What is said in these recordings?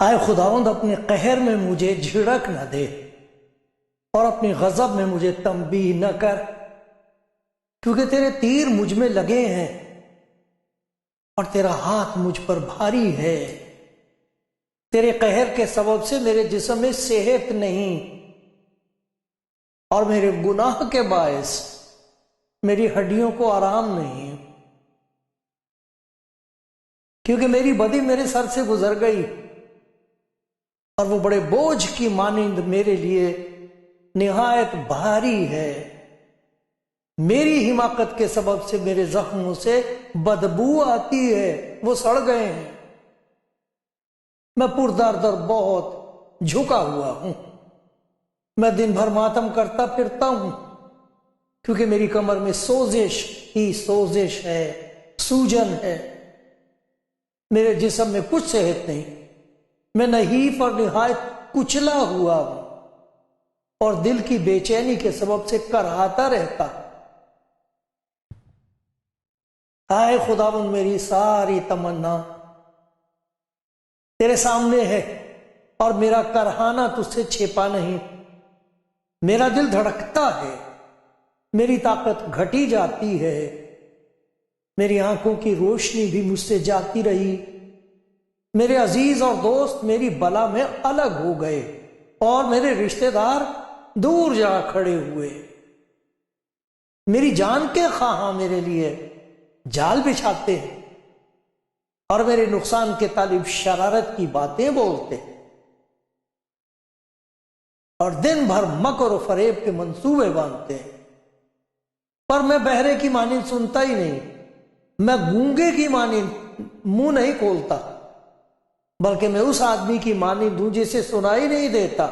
आए खुदावंद, अपने कहर में मुझे झिड़क न दे और अपनी गजब में मुझे तंबीह न कर, क्योंकि तेरे तीर मुझ में लगे हैं और तेरा हाथ मुझ पर भारी है। तेरे कहर के सबब से मेरे जिस्म में सेहत नहीं और मेरे गुनाह के बायस मेरी हड्डियों को आराम नहीं, क्योंकि मेरी बदी मेरे सर से गुजर गई और वो बड़े बोझ की मानिंद मेरे लिए निहायत भारी है। मेरी हिमाकत के सबब से मेरे जख्मों से बदबू आती है, वो सड़ गए हैं। मैं पुरदर्द और बहुत झुका हुआ हूं। मैं दिन भर मातम करता फिरता हूं, क्योंकि मेरी कमर में सोजिश ही सोजिश है, सूजन है। मेरे जिस्म में कुछ सेहत नहीं। मैं नहीफ और निहायत कुचला हुआ हूं और दिल की बेचैनी के सबब से कराहता रहता। आए खुदावंद, मेरी सारी तमन्ना तेरे सामने है और मेरा करहाना तुझसे छिपा नहीं। मेरा दिल धड़कता है, मेरी ताकत घटी जाती है, मेरी आंखों की रोशनी भी मुझसे जाती रही। मेरे अजीज और दोस्त मेरी बला में अलग हो गए और मेरे रिश्तेदार दूर जा खड़े हुए। मेरी जान के ख्वाहा मेरे लिए जाल बिछाते हैं और मेरे नुकसान के तालिब शरारत की बातें बोलते हैं और दिन भर मकर और फरेब के मंसूबे बांधते हैं। पर मैं बहरे की मानिंद सुनता ही नहीं, मैं गूंगे की मानिंद मुंह नहीं खोलता, बल्कि मैं उस आदमी की मानिंद हूं जिसे सुनाई नहीं देता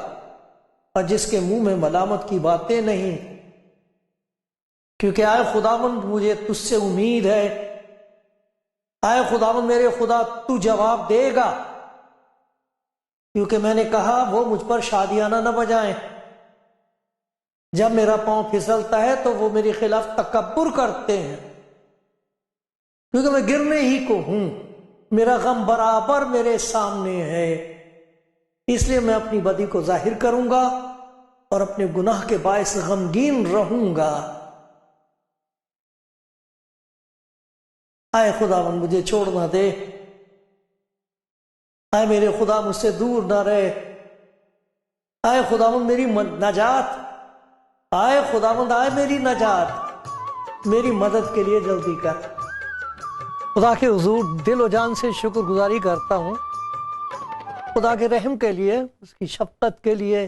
और जिसके मुंह में मलामत की बातें नहीं। क्योंकि आए खुदावंद, मुझे तुझसे उम्मीद है। आए खुदावंद मेरे खुदा, तू जवाब देगा, क्योंकि मैंने कहा वो मुझ पर शादियाना न बजाएं। जब मेरा पांव फिसलता है तो वो मेरे खिलाफ तकब्बुर करते हैं, क्योंकि मैं गिरने ही को हूं। मेरा गम बराबर मेरे सामने है, इसलिए मैं अपनी बदी को जाहिर करूंगा और अपने गुनाह के बायस गमगीन रहूंगा। आए खुदावन, मुझे छोड़ ना दे। आए मेरे खुदा, मुझसे दूर ना रहे। आए खुदावन, मेरी नजात। आए खुदावंद, आए मेरी नजात। मेरी मदद के लिए जल्दी कर। खुदा के हुजूर दिल और जान से शुक्रगुजारी करता हूँ, खुदा के रहम के लिए, उसकी शफकत के लिए,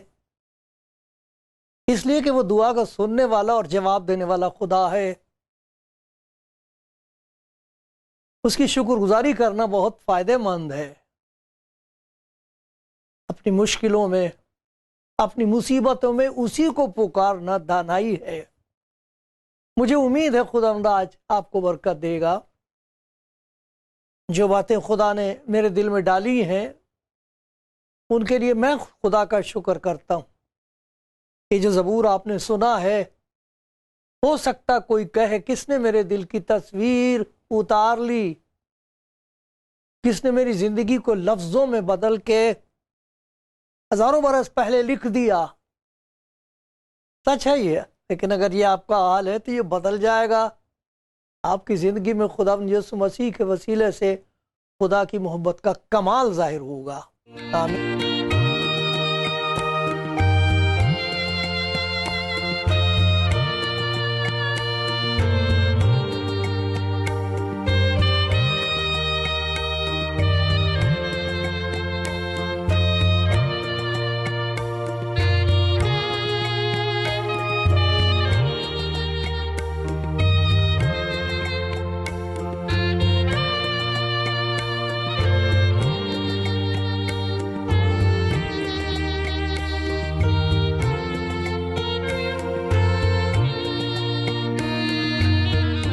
इसलिए कि वो दुआ का सुनने वाला और जवाब देने वाला खुदा है। उसकी शुक्रगुजारी करना बहुत फायदेमंद है। अपनी मुश्किलों में, अपनी मुसीबतों में उसी को पुकारना दानाई है। मुझे उम्मीद है खुदावंद आज आपको बरकत देगा। जो बातें खुदा ने मेरे दिल में डाली हैं, उनके लिए मैं खुदा का शुक्र करता हूँ। ये जो ज़बूर आपने सुना है, हो सकता कोई कहे किसने मेरे दिल की तस्वीर उतार ली, किसने मेरी जिंदगी को लफ्जों में बदल के हजारों बरस पहले लिख दिया। सच है ये, लेकिन अगर ये आपका हाल है तो ये बदल जाएगा। आपकी जिंदगी में खुदा यीशु मसीह के वसीले से खुदा की मोहब्बत का कमाल जाहिर होगा। आमीन।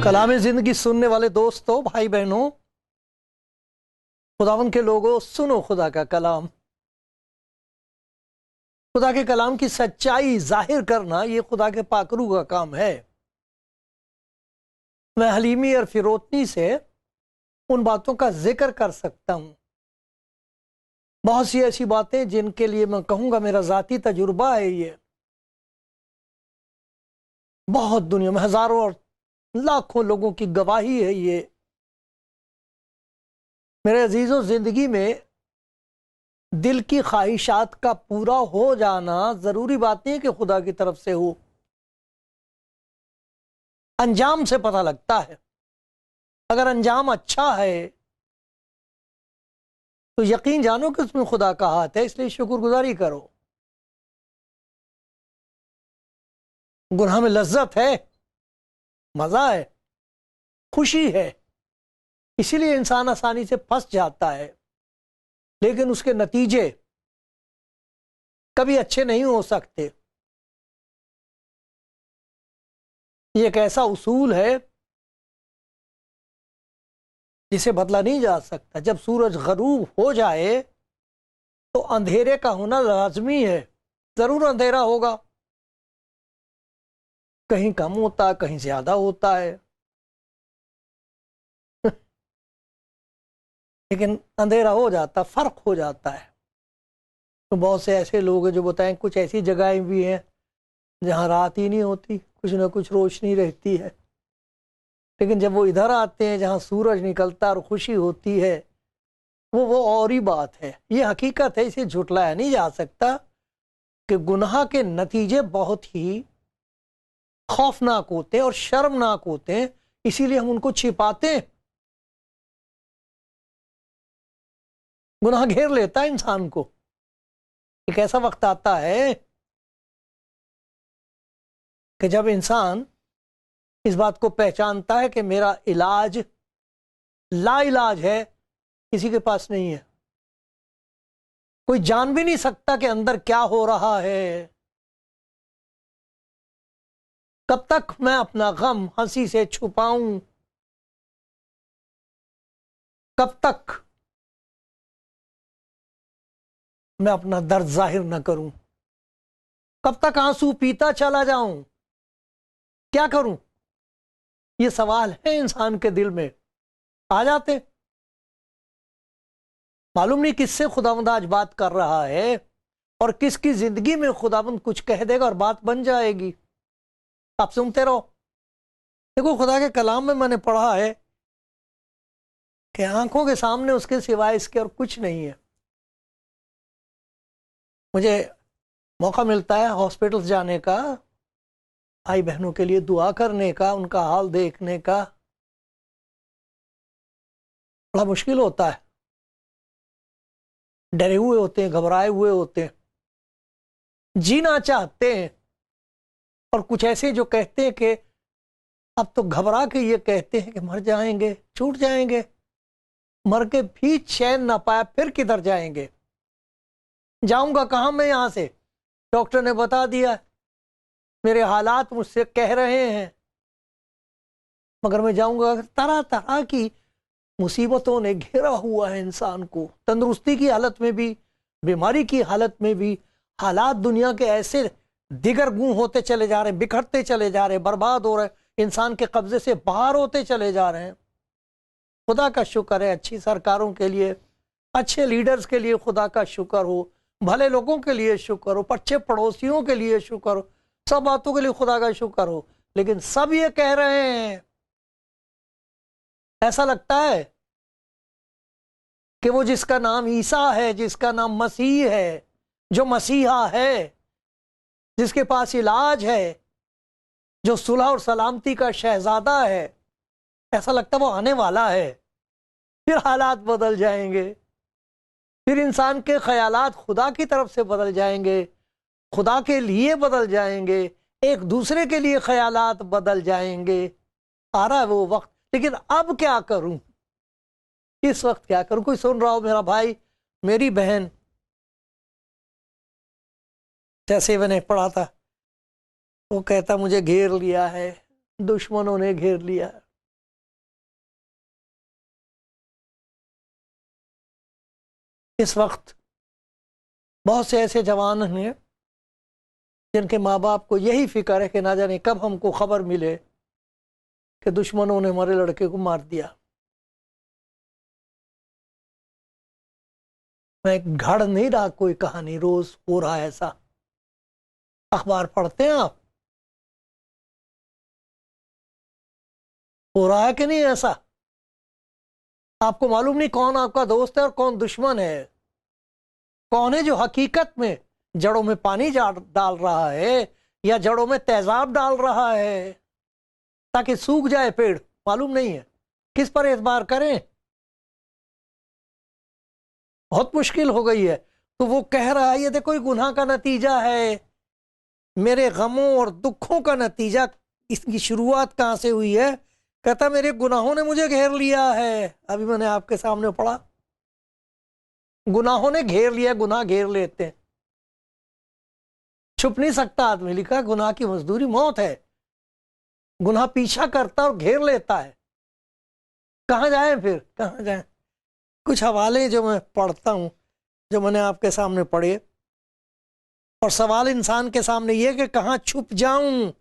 कलाम जिंदगी सुनने वाले दोस्तों, भाई बहनों, खुदावन के लोगों, सुनो खुदा का कलाम। खुदा के कलाम की सच्चाई जाहिर करना ये खुदा के पाकरू का काम है। मैं हलीमी और फिरोतनी से उन बातों का जिक्र कर सकता हूं। बहुत सी ऐसी बातें जिनके लिए मैं कहूंगा मेरा जाती तजुर्बा है। ये बहुत दुनिया में हजारों और लाखों लोगों की गवाही है। ये मेरे अजीजों, जिंदगी में दिल की ख्वाहिशात का पूरा हो जाना जरूरी बात नहीं है कि खुदा की तरफ से हो। अंजाम से पता लगता है। अगर अंजाम अच्छा है तो यकीन जानो कि उसमें खुदा का हाथ है, इसलिए शुक्रगुजारी करो। गुनाह में लज्जत है, मजा है, खुशी है, इसीलिए इंसान आसानी से फंस जाता है। लेकिन उसके नतीजे कभी अच्छे नहीं हो सकते। ये एक ऐसा उसूल है जिसे बदला नहीं जा सकता। जब सूरज गरूब हो जाए तो अंधेरे का होना लाजमी है। जरूर अंधेरा होगा, कहीं कम होता है, कहीं ज्यादा होता है, लेकिन अंधेरा हो जाता, फर्क हो जाता है। तो बहुत से ऐसे लोग हैं जो बताएं कुछ ऐसी जगहें भी हैं जहां रात ही नहीं होती, कुछ ना कुछ रोशनी रहती है। लेकिन जब वो इधर आते हैं जहां सूरज निकलता और खुशी होती है, वो और ही बात है। ये हकीकत है, इसे झुटलाया नहीं जा सकता कि गुनाह के नतीजे बहुत ही खौफनाक होते हैं और शर्मनाक होते हैं, इसीलिए हम उनको छिपाते हैं। गुनाह घेर लेता है इंसान को। एक ऐसा वक्त आता है कि जब इंसान इस बात को पहचानता है कि मेरा इलाज लाइलाज है, किसी के पास नहीं है। कोई जान भी नहीं सकता कि अंदर क्या हो रहा है। कब तक मैं अपना गम हंसी से छुपाऊं? कब तक मैं अपना दर्द जाहिर न करूं? कब तक आंसू पीता चला जाऊं? क्या करूं? ये सवाल है इंसान के दिल में, आ जाते। मालूम नहीं किससे खुदावंद आज बात कर रहा है और किसकी जिंदगी में खुदावंद कुछ कह देगा और बात बन जाएगी। आप सुनते रहो। देखो, खुदा के कलाम में मैंने पढ़ा है कि आंखों के सामने उसके सिवाय इसके और कुछ नहीं है। मुझे मौका मिलता है हॉस्पिटल जाने का, भाई बहनों के लिए दुआ करने का, उनका हाल देखने का। बड़ा मुश्किल होता है। डरे हुए होते हैं, घबराए हुए होते हैं, जीना चाहते हैं। और कुछ ऐसे जो कहते हैं कि अब तो घबरा के ये कहते हैं कि मर जाएंगे, छूट जाएंगे, मर के भी चैन ना पाया फिर किधर जाएंगे, जाऊंगा कहां मैं यहां से? डॉक्टर ने बता दिया, मेरे हालात मुझसे कह रहे हैं, मगर मैं जाऊंगा। तरह तरह की मुसीबतों ने घेरा हुआ है इंसान को, तंदुरुस्ती की हालत में भी, बीमारी की हालत में भी। हालात दुनिया के ऐसे दिगरगूं होते चले जा रहे हैं, बिखरते चले जा रहे हैं, बर्बाद हो रहे हैं, इंसान के कब्जे से बाहर होते चले जा रहे हैं। खुदा का शुक्र है अच्छी सरकारों के लिए, अच्छे लीडर्स के लिए खुदा का शुक्र हो, भले लोगों के लिए शुक्र हो, अच्छे पड़ोसियों के लिए शुक्र हो, सब बातों के लिए खुदा का शुक्र हो। लेकिन सब ये कह रहे हैं, ऐसा लगता है कि वो जिसका नाम ईसा है, जिसका नाम मसीह है, जो मसीहा है, जिसके पास इलाज है, जो सुलह और सलामती का शहजादा है, ऐसा लगता है वो आने वाला है। फिर हालात बदल जाएंगे, फिर इंसान के ख्यालात खुदा की तरफ से बदल जाएंगे, खुदा के लिए बदल जाएंगे, एक दूसरे के लिए ख्यालात बदल जाएंगे। आ रहा है वो वक्त। लेकिन अब क्या करूं? इस वक्त क्या करूं? कोई सुन रहा हो मेरा भाई, मेरी बहन? जैसे मैंने पढ़ा था, वो कहता मुझे घेर लिया है, दुश्मनों ने घेर लिया है। इस वक्त बहुत से ऐसे जवान हैं जिनके माँ बाप को यही फिक्र है कि ना जाने कब हमको खबर मिले कि दुश्मनों ने हमारे लड़के को मार दिया। मैं घड़ नहीं रहा कोई कहानी, रोज हो रहा है ऐसा। अखबार पढ़ते हैं आप? हो रहा है कि नहीं ऐसा? आपको मालूम नहीं कौन आपका दोस्त है और कौन दुश्मन है। कौन है जो हकीकत में जड़ों में पानी डाल रहा है या जड़ों में तेजाब डाल रहा है ताकि सूख जाए पेड़, मालूम नहीं है। किस पर एतबार करें? बहुत मुश्किल हो गई है। तो वो कह रहा है ये देखो, गुनाह का नतीजा है, मेरे गमों और दुखों का नतीजा। इसकी शुरुआत कहां से हुई है? कहता मेरे गुनाहों ने मुझे घेर लिया है। अभी मैंने आपके सामने पढ़ा, गुनाहों ने घेर लिया। गुनाह घेर लेते हैं, छुप नहीं सकता आदमी। लिखा गुनाह की मजदूरी मौत है। गुनाह पीछा करता और घेर लेता है। कहां जाए फिर, कहां जाए? कुछ हवाले जो मैं पढ़ता हूं, जो मैंने आपके सामने पढ़े, और सवाल इंसान के सामने ये कि कहां छुप जाऊं।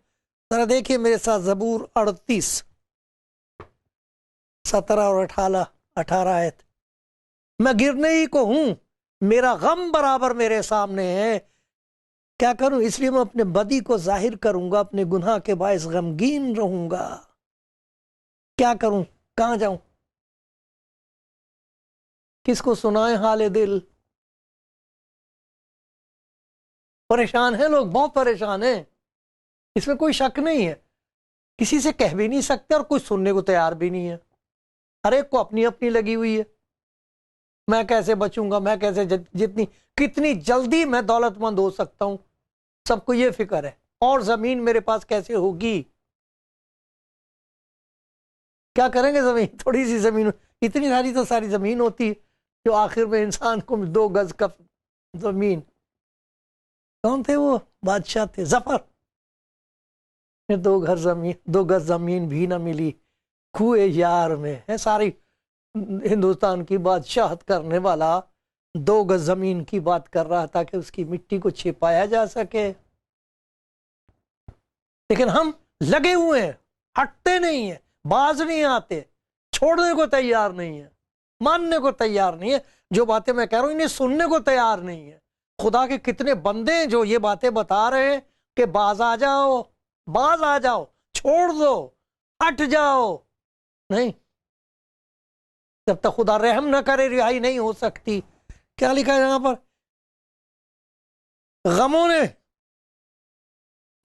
जरा देखिए मेरे साथ ज़बूर 38 17 और 18 आयत। मैं गिरने ही को हूं, मेरा गम बराबर मेरे सामने है। क्या करूं? इसलिए मैं अपने बदी को जाहिर करूंगा, अपने गुनाह के बायस गमगीन रहूंगा। क्या करूं? कहां जाऊं? किसको सुनाए हाल दिल? परेशान है लोग, बहुत परेशान है, इसमें कोई शक नहीं है। किसी से कह भी नहीं सकते और कुछ सुनने को तैयार भी नहीं है। हर एक को अपनी अपनी लगी हुई है। मैं कैसे बचूंगा, मैं कैसे जितनी कितनी जल्दी मैं दौलतमंद हो सकता हूं, सबको ये फिक्र है। और जमीन मेरे पास कैसे होगी? क्या करेंगे जमीन? थोड़ी सी जमीन, इतनी सारी तो सारी जमीन होती है जो आखिर में इंसान को 2 गज का जमीन। कौन थे वो बादशाह? थे जफर। 2 गज जमीन भी ना मिली कुए यार में। है सारी हिंदुस्तान की बादशाहत करने वाला 2 गज जमीन की बात कर रहा था कि उसकी मिट्टी को छिपाया जा सके। लेकिन हम लगे हुए हैं, हटते नहीं है, बाज नहीं आते, छोड़ने को तैयार नहीं है, मानने को तैयार नहीं है। जो बातें मैं कह रहा हूं इन्हें सुनने को तैयार नहीं है। खुदा के कितने बंदे हैं जो ये बातें बता रहे हैं कि बाज आ जाओ, बाज आ जाओ, छोड़ दो, हट जाओ। नहीं, जब तक खुदा रहम न करे रिहाई नहीं हो सकती। क्या लिखा है यहां पर? गमों ने,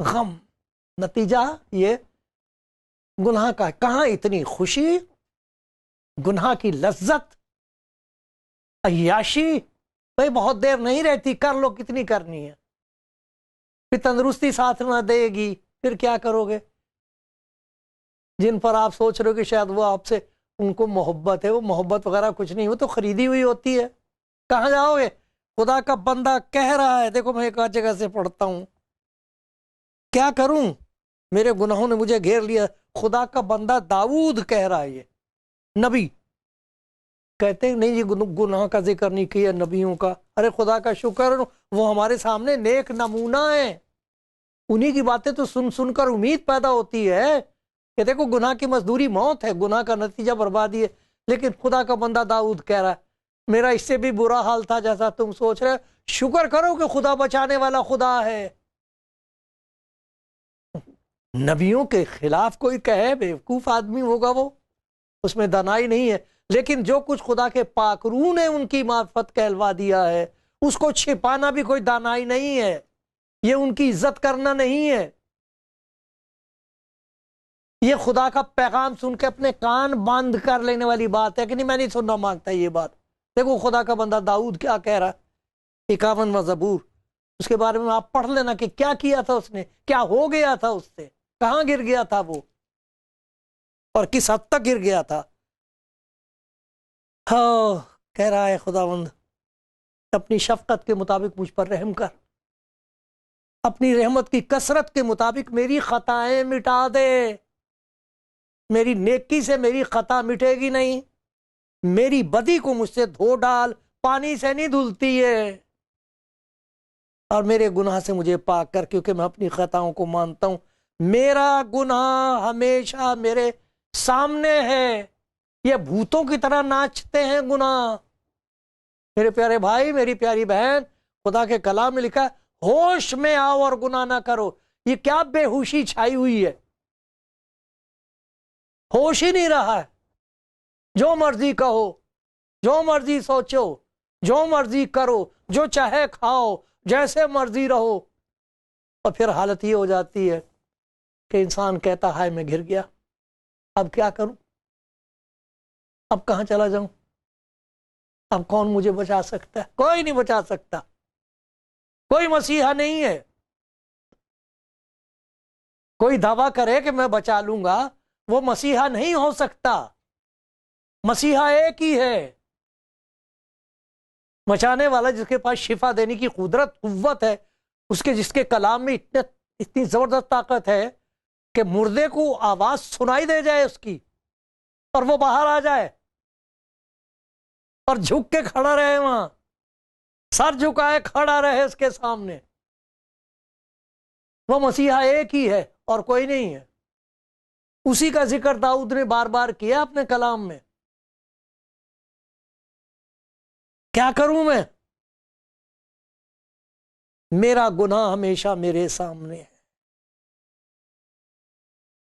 गम नतीजा ये गुनाह का। कहां इतनी खुशी, गुनाह की लज्जत, अय्याशी। भाई बहुत देर नहीं रहती, कर लो, कितनी करनी है। फिर तंदुरुस्ती साथ ना देगी, फिर क्या करोगे? जिन पर आप सोच रहे हो कि शायद वो आपसे, उनको मोहब्बत है, वो मोहब्बत वगैरह कुछ नहीं, वो तो खरीदी हुई होती है। कहां जाओगे? खुदा का बंदा कह रहा है, देखो मैं एक जगह से पढ़ता हूं, क्या करूं, मेरे गुनाहों ने मुझे घेर लिया। खुदा का बंदा दाऊद कह रहा है, ये नबी कहते हैं नहीं जी गुनाह का जिक्र नहीं किया नबियों का। अरे खुदा का शुक्र, वो हमारे सामने नेक नमूना है। उन्हीं की बातें तो सुन सुनकर उम्मीद पैदा होती है कि देखो गुनाह की मजदूरी मौत है, गुनाह का नतीजा बर्बादी है। लेकिन खुदा का बंदा दाऊद कह रहा है मेरा इससे भी बुरा हाल था जैसा तुम सोच रहे हो। शुक्र करो कि खुदा बचाने वाला खुदा है। नबियों के खिलाफ कोई कहे, बेवकूफ आदमी होगा वो, उसमें दनाई नहीं है। लेकिन जो कुछ खुदा के पाकरू ने उनकी मार्फत कहलवा दिया है, उसको छिपाना भी कोई दानाई नहीं है, ये उनकी इज्जत करना नहीं है। ये खुदा का पैगाम सुन के अपने कान बंद कर लेने वाली बात है कि नहीं, मैं नहीं सुनना मांगता ये बात। देखो खुदा का बंदा दाऊद क्या कह रहा है, 51वां ज़बूर, उसके बारे में आप पढ़ लेना कि क्या किया था उसने, क्या हो गया था उससे, कहां गिर गया था वो और किस हद तक गिर गया था। हाँ, कह रहा है खुदावंद अपनी शफकत के मुताबिक मुझ पर रहम कर, अपनी रहमत की कसरत के मुताबिक मेरी खताएं मिटा दे। मेरी नेकी से मेरी खता मिटेगी नहीं, मेरी बदी को मुझसे धो डाल, पानी से नहीं धुलती है। और मेरे गुनाह से मुझे पाक कर, क्योंकि मैं अपनी खताओं को मानता हूं। मेरा गुनाह हमेशा मेरे सामने है। ये भूतों की तरह नाचते हैं गुनाह। मेरे प्यारे भाई, मेरी प्यारी बहन, खुदा के कलाम में लिखा है, होश में आओ और गुनाह ना करो। ये क्या बेहोशी छाई हुई है, होश ही नहीं रहा है। जो मर्जी कहो, जो मर्जी सोचो, जो मर्जी करो, जो चाहे खाओ, जैसे मर्जी रहो। और फिर हालत ये हो जाती है कि इंसान कहता है मैं गिर गया, अब क्या करूं, अब कहां चला जाऊं, अब कौन मुझे बचा सकता है? कोई नहीं बचा सकता। कोई मसीहा नहीं है। कोई दावा करे कि मैं बचा लूंगा, वो मसीहा नहीं हो सकता। मसीहा एक ही है, बचाने वाला, जिसके पास शिफा देने की कुव्वत है, उसके जिसके कलाम में इतनी जबरदस्त ताकत है कि मुर्दे को आवाज सुनाई दे जाए उसकी और वो बाहर आ जाए और झुक के खड़ा रहे, वहां सर झुकाए खड़ा रहे उसके सामने। वो मसीहा एक ही है और कोई नहीं है। उसी का जिक्र दाऊद ने बार बार किया अपने कलाम में। क्या करूं मैं? मेरा गुनाह हमेशा मेरे सामने है।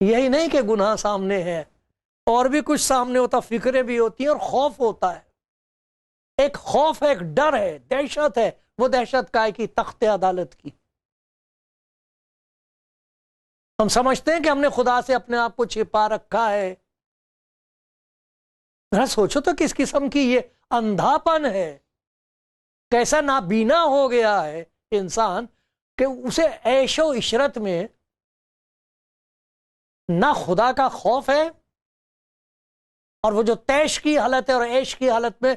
यही नहीं कि गुनाह सामने है, और भी कुछ सामने होता, फिक्रें भी होती हैं और खौफ होता है। एक खौफ है, एक डर है, दहशत है। वो दहशत का है कि तख्ते अदालत की। हम समझते हैं कि हमने खुदा से अपने आप को छिपा रखा है। जरा सोचो तो किस किस्म की ये अंधापन है, कैसा नाबीना हो गया है इंसान कि उसे ऐशो इशरत में ना खुदा का खौफ है, और वो जो तैश की हालत है और ऐश की हालत में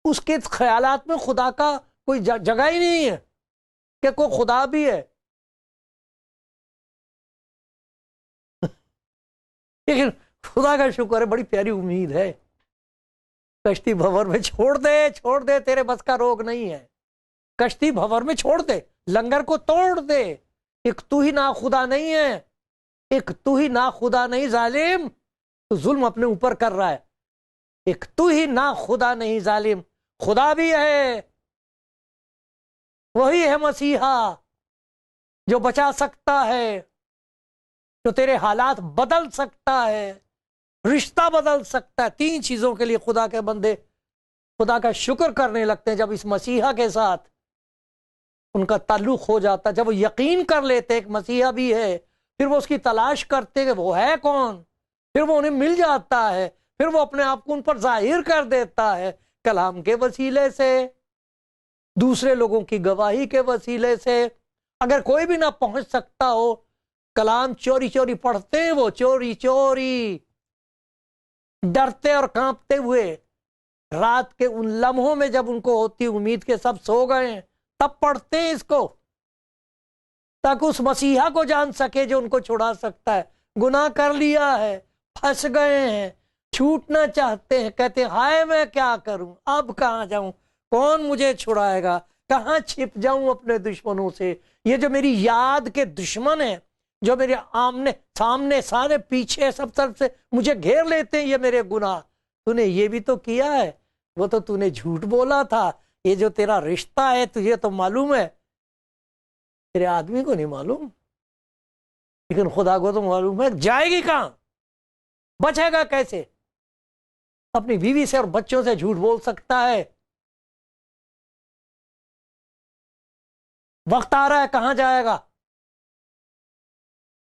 उसके ख्यालात में खुदा का कोई जगह ही नहीं है कि कोई खुदा भी है। लेकिन खुदा का शुक्र है, बड़ी प्यारी उम्मीद है। कश्ती भंवर में छोड़ दे, छोड़ दे, तेरे बस का रोग नहीं है। कश्ती भंवर में छोड़ दे, लंगर को तोड़ दे। एक तू ही ना खुदा नहीं है, एक तू ही ना खुदा नहीं जालिम, तो जुल्म अपने ऊपर कर रहा है। एक तू ही ना खुदा नहीं जालिम, खुदा भी है। वही है मसीहा जो बचा सकता है, जो तेरे हालात बदल सकता है, रिश्ता बदल सकता है। तीन चीजों के लिए खुदा के बंदे खुदा का शुक्र करने लगते हैं जब इस मसीहा के साथ उनका ताल्लुक हो जाता है। जब वो यकीन कर लेते हैं कि मसीहा भी है, फिर वो उसकी तलाश करते हैं कि वो है कौन, फिर वो उन्हें मिल जाता है, फिर वो अपने आप को उन पर जाहिर कर देता है, कलाम के वसीले से, दूसरे लोगों की गवाही के वसीले से। अगर कोई भी ना पहुंच सकता हो, कलाम चोरी चोरी पढ़ते हैं, वो चोरी चोरी, डरते और कांपते हुए, रात के उन लम्हों में जब उनको होती उम्मीद के सब सो गए, तब पढ़ते हैं इसको, ताकि उस मसीहा को जान सके जो उनको छुड़ा सकता है। गुनाह कर लिया है, फंस गए हैं, छूटना चाहते हैं, कहते हैं हाय मैं क्या करूं, अब कहां जाऊं, कौन मुझे छुड़ाएगा, कहां छिप जाऊं अपने दुश्मनों से। ये जो मेरी याद के दुश्मन है, जो मेरे आमने सामने सारे पीछे सब तरफ से मुझे घेर लेते हैं, ये मेरे गुनाह। तूने ये भी तो किया है, वो तो तूने झूठ बोला था। ये जो तेरा रिश्ता है तुझे तो मालूम है, तेरे आदमी को नहीं मालूम, लेकिन खुदा को तो मालूम है। जाएगी कहां, बचेगा कैसे? अपनी बीवी से और बच्चों से झूठ बोल सकता है। वक्त आ रहा है, कहां जाएगा?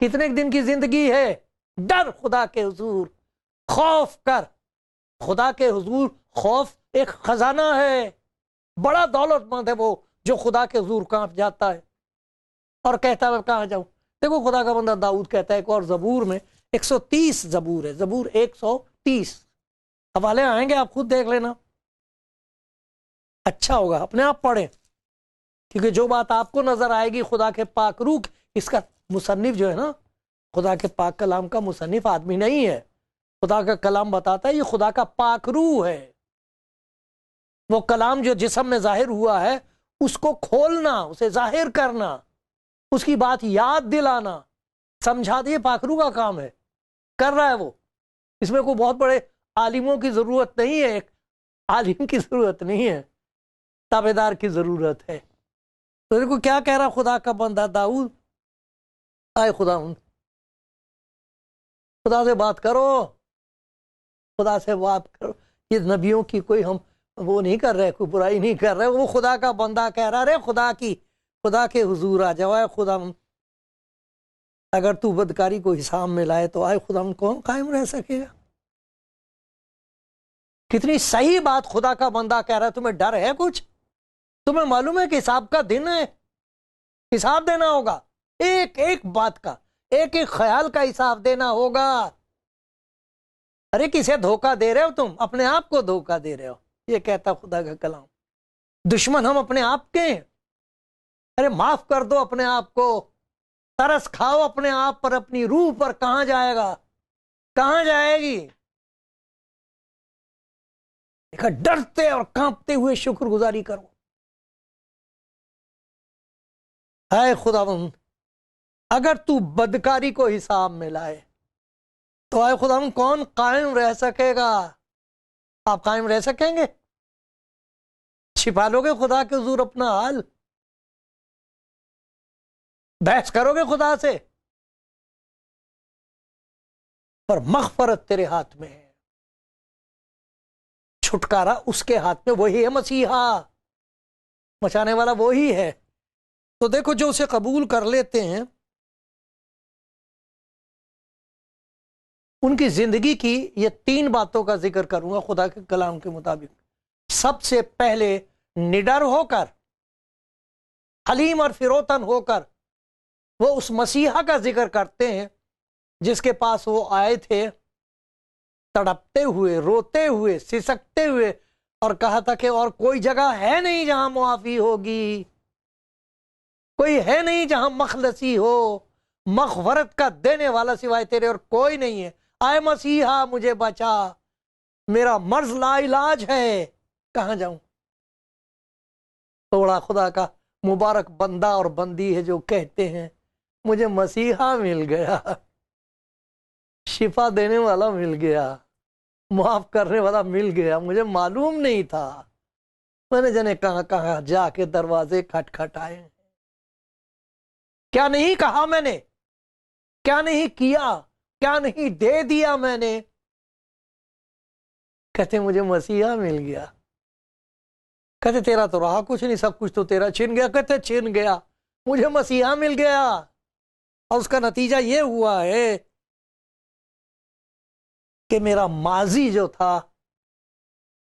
कितने दिन की जिंदगी है? डर खुदा के हुजूर, खौफ कर खुदा के हुजूर। खौफ एक खजाना है, बड़ा दौलतमंद है वो जो खुदा के हुजूर कांप जाता है और कहता है कहां जाऊं। देखो खुदा का बंदा दाऊद कहता है एक और जबूर में, 130 जबूर है, जबूर 130, हवाले आएंगे, आप खुद देख लेना, अच्छा होगा, अपने आप पढ़ें, क्योंकि जो बात आपको नजर आएगी खुदा के पाक रूह, इसका मुसन्निफ जो है ना, खुदा के पाक कलाम का मुसन्निफ आदमी नहीं है। खुदा का कलाम बताता है ये खुदा का पाक रूह है। वो कलाम जो जिस्म में जाहिर हुआ है उसको खोलना, उसे जाहिर करना, उसकी बात याद दिलाना, समझा दिए, पाखरू का काम है, कर रहा है वो। इसमें कोई बहुत बड़े आलिमों की जरूरत नहीं है, एक आलिम की जरूरत नहीं है, ताबेदार की जरूरत है। तो देखो क्या कह रहा खुदा का बंदा दाऊद, आए खुदा, खुदा से बात करो, खुदा से बात करो। ये नबियों की कोई हम वो नहीं कर रहे, कोई बुराई नहीं कर रहे, वो खुदा का बंदा कह रहा, रे खुदा के हुजूर आ जाओ, आए खुदा, अगर तू बदकारी को हिसाब में लाए तो आए खुदा कौन कायम रह सकेगा। कितनी सही बात खुदा का बंदा कह रहा है। तुम्हें डर है कुछ? तुम्हें मालूम है कि हिसाब का दिन है, हिसाब देना होगा, एक एक बात का, एक एक ख्याल का हिसाब देना होगा। अरे किसे धोखा दे रहे हो तुम? अपने आप को धोखा दे रहे हो, ये कहता खुदा का कलाम। दुश्मन हम अपने आप के हैं। अरे माफ कर दो अपने आप को, तरस खाओ अपने आप पर, अपनी रूह पर। कहां जाएगा, कहां जाएगी? देखा, डरते और कांपते हुए शुक्रगुजारी करो। हाय खुदावंद, अगर तू बदकारी को हिसाब में लाए तो आए खुदावंद कौन कायम रह सकेगा? आप कायम रह सकेंगे? छिपा लोगे खुदा के हुजूर अपना हाल? बहस करोगे खुदा से? पर मग़फ़रत तेरे हाथ में है, छुटकारा उसके हाथ में। वही है मसीहा, मचाने वाला वही है। तो देखो, जो उसे कबूल कर लेते हैं उनकी जिंदगी की ये 3 बातों का जिक्र करूंगा खुदा के कलाम के मुताबिक। सबसे पहले निडर होकर, हलीम और फिरोतन होकर वो उस मसीहा का जिक्र करते हैं जिसके पास वो आए थे, तड़पते हुए, रोते हुए, सिसकते हुए, और कहा था कि और कोई जगह है नहीं जहां मुआफी होगी, कोई है नहीं जहां मखलसी हो, मग़फ़रत का देने वाला सिवाय तेरे और कोई नहीं है। आए मसीहा मुझे बचा, मेरा मर्ज लाइलाज है, कहां जाऊं? थोड़ा खुदा का मुबारक बंदा और बंदी है जो कहते हैं मुझे मसीहा मिल गया, शिफा देने वाला मिल गया, माफ करने वाला मिल गया। मुझे मालूम नहीं था, मैंने जाने कहां कहां जाके दरवाजे खटखटाए, क्या नहीं कहा मैंने, क्या नहीं किया, क्या नहीं दे दिया मैंने। कहते मुझे मसीहा मिल गया। कहते तेरा तो रहा कुछ नहीं, सब कुछ तो तेरा छिन गया। कहते छिन गया, मुझे मसीहा मिल गया, और उसका नतीजा ये हुआ है कि मेरा माजी जो था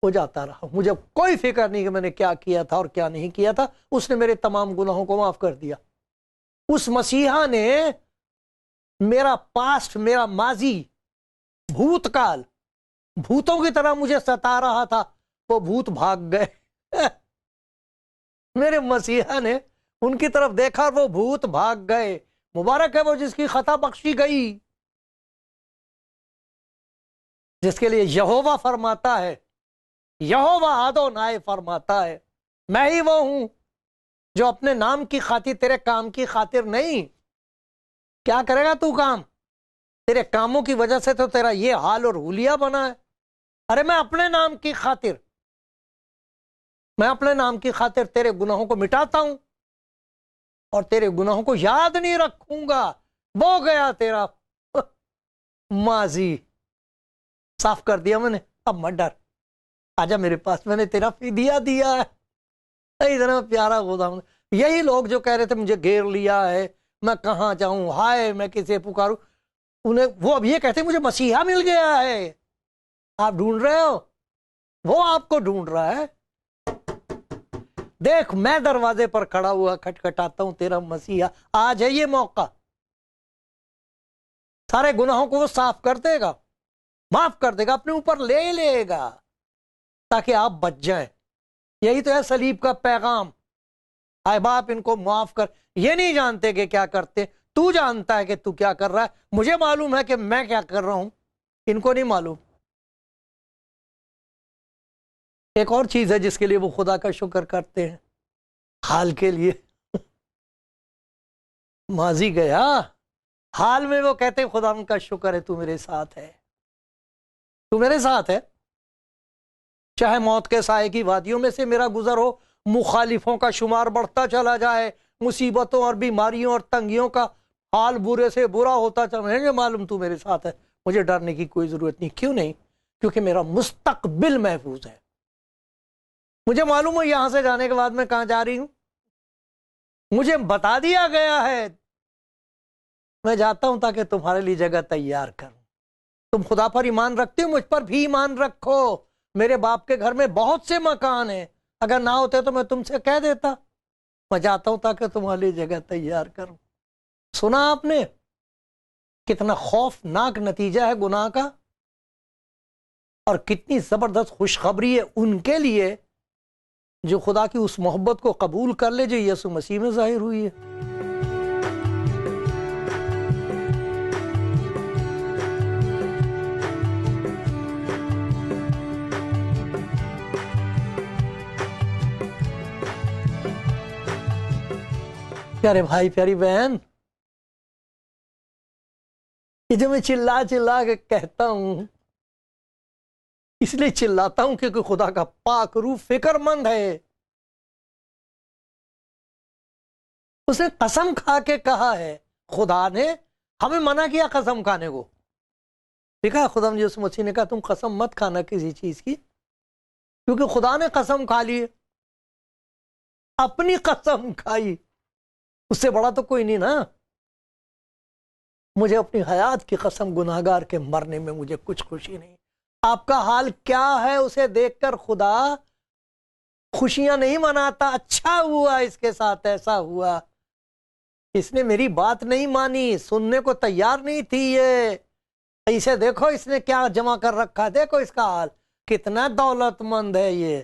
वो जाता रहा। मुझे कोई फिक्र नहीं कि मैंने क्या किया था और क्या नहीं किया था, उसने मेरे तमाम गुनाहों को माफ कर दिया। उस मसीहा ने मेरा पास्ट, मेरा माजी, भूतकाल, भूतों की तरह मुझे सता रहा था, वो भूत भाग गए। मेरे मसीहा ने उनकी तरफ देखा और वो भूत भाग गए। मुबारक है वो जिसकी खता बख्शी गई, जिसके लिए यहोवा फरमाता है, यहोवा आदोनाय फरमाता है, मैं ही वो हूं जो अपने नाम की खातिर, तेरे काम की खातिर नहीं। क्या करेगा तू काम? तेरे कामों की वजह से तो तेरा ये हाल और हुलिया बना है। अरे मैं अपने नाम की खातिर, मैं अपने नाम की खातिर तेरे गुनाहों को मिटाता हूं और तेरे गुनाहों को याद नहीं रखूंगा। वो गया तेरा माजी, साफ कर दिया मैंने, अब मत डर, आजा मेरे पास, मैंने तेरा फिदिया दिया है। इतना प्यारा खुदा। यही लोग जो कह रहे थे मुझे घेर लिया है, मैं कहां जाऊं, हाय मैं किसे पुकारूं, उन्हें वो अब ये कहते मुझे मसीहा मिल गया है। आप ढूंढ रहे हो, वो आपको ढूंढ रहा है। देख मैं दरवाजे पर खड़ा हुआ खटखटाता हूं, तेरा मसीहा आज है ये मौका। सारे गुनाहों को वो साफ कर देगा, माफ कर देगा, अपने ऊपर ले लेगा ताकि आप बच जाएं। यही तो है सलीब का पैगाम। आए बाप इनको माफ कर। ये नहीं जानते कि क्या करते, तू जानता है कि तू क्या कर रहा है, मुझे मालूम है कि मैं क्या कर रहा हूं, इनको नहीं मालूम। एक और चीज है जिसके लिए वो खुदा का शुक्र करते हैं, हाल के लिए। माजी गया, हाल में वो कहते हैं खुदा का शुक्र है, तू मेरे साथ है, तू मेरे साथ है। चाहे मौत के साए की वादियों में से मेरा गुजर हो, मुखालिफों का शुमार बढ़ता चला जाए, मुसीबतों और बीमारियों और तंगियों का हाल बुरे से बुरा होता चला, मुझे मालूम तू मेरे साथ है, मुझे डरने की कोई जरूरत नहीं। क्यों नहीं? क्योंकि मेरा मुस्तकबिल महफूज है। मुझे मालूम है यहां से जाने के बाद मैं कहां जा रही हूं, मुझे बता दिया गया है। मैं जाता हूं ताकि तुम्हारे लिए जगह तैयार करूं। तुम खुदा पर ईमान रखते हो, मुझ पर भी ईमान रखो। मेरे बाप के घर में बहुत से मकान हैं, अगर ना होते तो मैं तुमसे कह देता। मैं जाता हूं ताकि तुम्हारे लिए जगह तैयार करूं। सुना आपने कितना खौफनाक नतीजा है गुनाह का, और कितनी जबरदस्त खुशखबरी है उनके लिए जो खुदा की उस मोहब्बत को कबूल कर ले जो यीशु मसीह में जाहिर हुई है। प्यारे भाई, प्यारी बहन, ये जो मैं चिल्ला चिल्ला के कहता हूं, इसलिए चिल्लाता हूं क्योंकि खुदा का पाक रूह फिक्रमंद है। उसने कसम खा के कहा है, खुदा ने हमें मना किया कसम खाने को। ठीक है, खुदा यीशु मसीह ने कहा तुम कसम मत खाना किसी चीज की, क्योंकि खुदा ने कसम खा ली, अपनी कसम खाई, उससे बड़ा तो कोई नहीं ना। मुझे अपनी हयात की कसम, गुनाहगार के मरने में मुझे कुछ खुशी नहीं। आपका हाल क्या है उसे देखकर खुदा खुशियां नहीं मनाता, अच्छा हुआ इसके साथ ऐसा हुआ, इसने मेरी बात नहीं मानी, सुनने को तैयार नहीं थी ये, इसे देखो इसने क्या जमा कर रखा, देखो इसका हाल, कितना दौलतमंद है ये,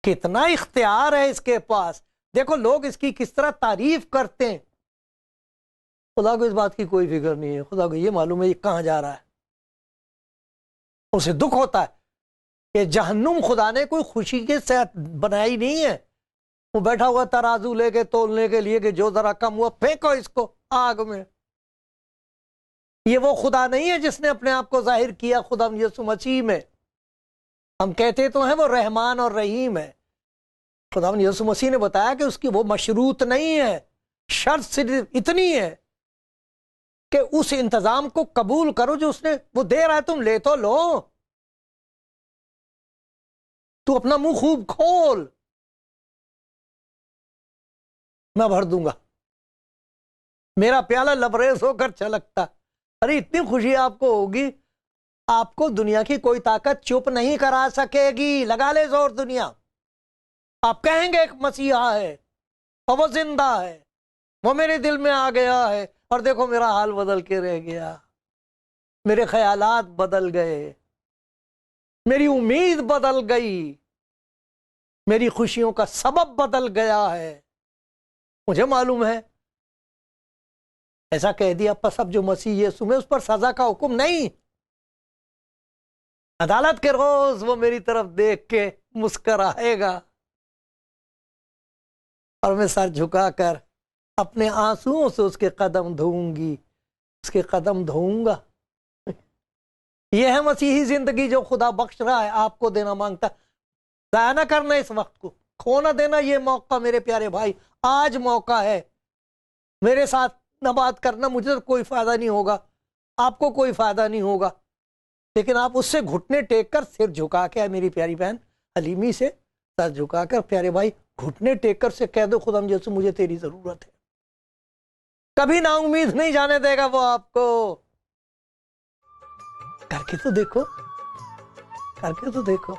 कितना इख्तियार है इसके पास, देखो लोग इसकी किस तरह तारीफ करते हैं। खुदा को इस बात की कोई फिक्र नहीं है। खुदा को ये मालूम है ये कहां जा रहा है। उसे दुख होता है कि जहन्नुम खुदा ने कोई खुशी के साथ बनाई नहीं है। वो बैठा हुआ तराजू लेके तोलने के लिए कि जो जरा कम हुआ फेंको इसको आग में। ये वो खुदा नहीं है जिसने अपने आप को जाहिर किया खुदा यीशु मसीह में। हम कहते तो हैं वो रहमान और रहीम है। खुदा यीशु मसीह ने बताया कि उसकी वो मशरूत नहीं है, शर्त सिर्फ इतनी है कि उस इंतजाम को कबूल करो जो उसने वो दे रहा है, तुम ले तो लो, तू अपना मुंह खूब खोल, मैं भर दूंगा, मेरा प्याला लबरेज होकर छलकता। अरे इतनी खुशी आपको होगी, आपको दुनिया की कोई ताकत चुप नहीं करा सकेगी। लगा ले जोर दुनिया, आप कहेंगे एक मसीहा है और वो जिंदा है, वो मेरे दिल में आ गया है और देखो मेरा हाल बदल के रह गया, मेरे ख्यालात बदल गए, मेरी उम्मीद बदल गई, मेरी खुशियों का सबब बदल गया है। मुझे मालूम है ऐसा कह दिया पर सब जो मसीह यीशु में, उस पर सजा का हुक्म नहीं। अदालत के रोज वो मेरी तरफ देख के मुस्कुराएगा और मैं सर झुकाकर अपने आंसुओं से उसके कदम धोऊंगी, उसके कदम धोऊंगा। यह है मसीही जिंदगी जो खुदा बख्श रहा है, आपको देना मांगता। जाया ना करना इस वक्त को, खो ना देना ये मौका मेरे प्यारे भाई। आज मौका है, मेरे साथ न बात करना, मुझे तो कोई फायदा नहीं होगा, आपको कोई फायदा नहीं होगा, लेकिन आप उससे घुटने टेक कर सिर झुका के, मेरी प्यारी बहन हलीमी से सर झुकाकर, प्यारे भाई घुटने टेक कर से कह दो खुदा यीशु मुझे तेरी जरूरत है। कभी ना उम्मीद नहीं जाने देगा वो आपको। करके तो देखो, करके तो देखो।